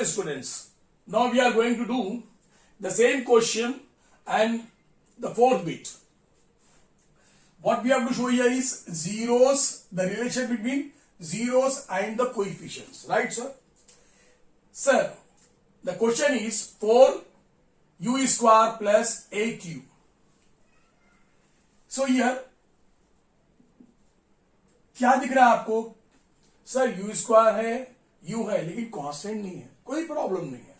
Dear students, now we are going to do the same question and the fourth bit. What we have to show here is zeros, the relation between zeros and the coefficients, right sir? Sir, the question is 4u square plus 8u. So here क्या दिख रहा है आपको? Sir you square है, you है, लेकिन constant नहीं है, कोई प्रॉब्लम नहीं है.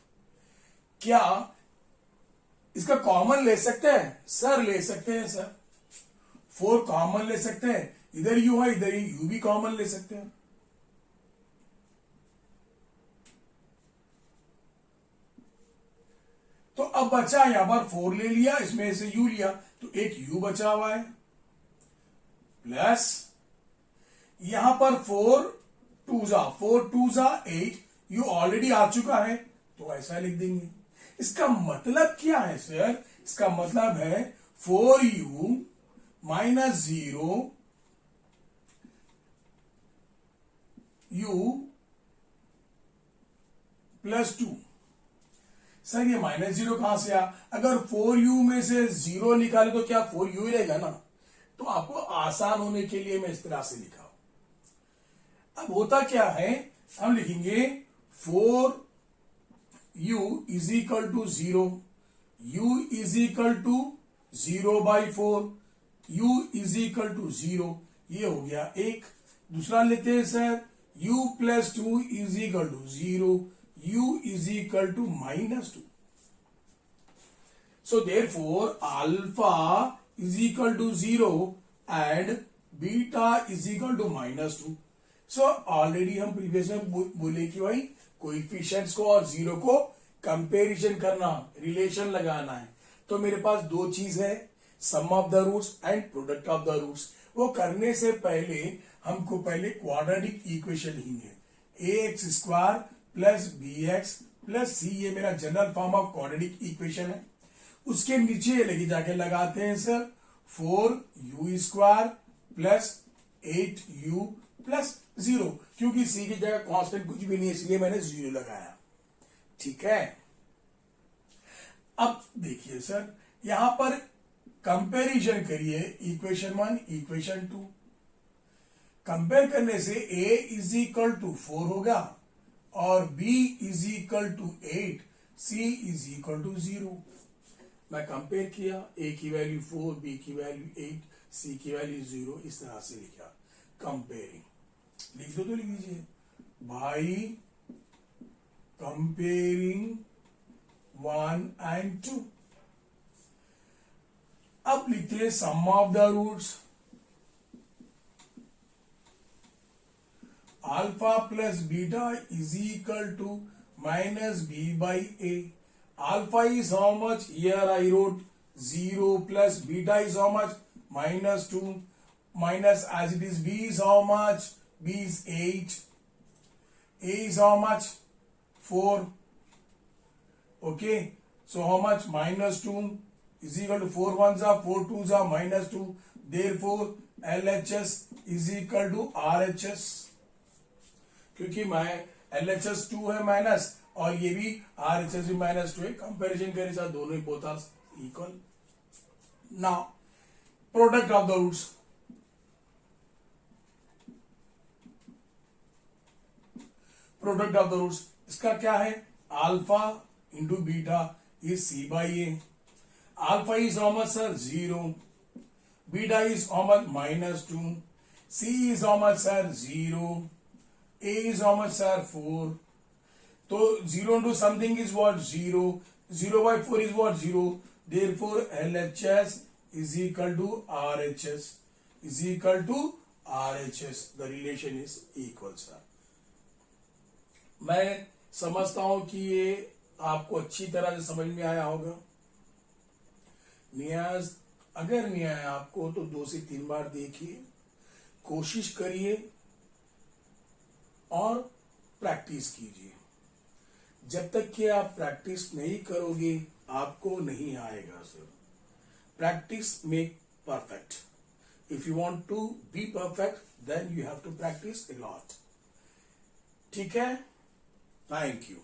क्या इसका कॉमन ले सकते हैं? सर ले सकते हैं सर. 4 कॉमन ले सकते हैं, इधर यू है इधर यू भी कॉमन ले सकते हैं. तो अब बचा यहां पर 4 ले लिया, इसमें से यू लिया, तो एक यू बचा हुआ है प्लस यहां पर 4 टू जा 8, यू ऑलरेडी आ चुका है तो ऐसा लिख देंगे. इसका मतलब क्या है सर? इसका मतलब है 4u minus 0 u plus 2. Sir ये माइनस 0 कहां से आया? अगर 4u में से 0 निकाले तो क्या 4u ही रहेगा ना. तो आपको आसान होने के लिए मैं इस तरह से लिखा. अब होता क्या है, हम लिखेंगे 4u is equal to 0, u is equal to 0/4, u is equal to 0. ये हो गया एक. दूसरा लेते हैं sir, u plus 2 is equal to 0, u is equal to -2. So therefore alpha is equal to 0 and beta is equal to -2. So already हम previous में बोले कि भाई कोएफिशिएंट्स को और जीरो को कंपैरिजन करना, रिलेशन लगाना है. तो मेरे पास दो चीज है, sum of the roots and product of the roots. वो करने से पहले हमको पहले क्वाड्रेटिक इक्वेशन लिखेंगे. ax square plus bx plus c, ये मेरा general form of quadratic equation है. उसके नीचे लेके जाके लगाते हैं sir 4u square plus 8u plus 0, क्योंकि c की जगह कांस्टेंट कुछ भी नहीं है इसलिए मैंने 0 लगाया. ठीक है. अब देखिए सर, यहां पर कंपैरिजन करिए इक्वेशन 1 इक्वेशन 2. कंपेयर करने से a इज इक्वल टू 4 होगा और b is equal to 8, c is equal to 0. मैं कंपेयर किया, a की वैल्यू 4, b की वैल्यू 8, c की वैल्यू 0, इस तरह से लिखा. कंपेयरिंग लिख दो तो लिख दीजिए, बाई कंपेयरिंग 1 एंड 2. अब लिखते हैं sum of the roots. Alpha plus beta is equal to minus b by a. Alpha is how much? Here I wrote 0 plus beta is how much? -2 minus, as it is, b is how much? B is 8. A is how much? 4. Okay. So how much? -2 is equal to 4 1s are 4 2s are -2. Therefore LHS is equal to RHS. क्योंकि LHS 2 है minus और ये भी RHS भी -2 है. Comparison करें साथ दोनों ही both are equal. Now product of the roots. Product of the roots इसका क्या है? Alpha into beta is c by a. Alpha is how much sir? 0. Beta is how much? -2. c is how much sir? 0. a is how much sir? 4. तो 0 into something is what? 0. 0/4 is what? 0. Therefore LHS is equal to RHS is equal to RHS. The relation is equal sir. मैं समझता हूं कि ये आपको अच्छी तरह से समझ में आया होगा. नियाज अगर नहीं आया आपको तो 2 से 3 बार देखिए, कोशिश करिए और प्रैक्टिस कीजिए. जब तक कि आप प्रैक्टिस नहीं करोगे आपको नहीं आएगा sir. Practice make perfect. If you want to be perfect then you have to practice a lot. ठीक है. Thank you.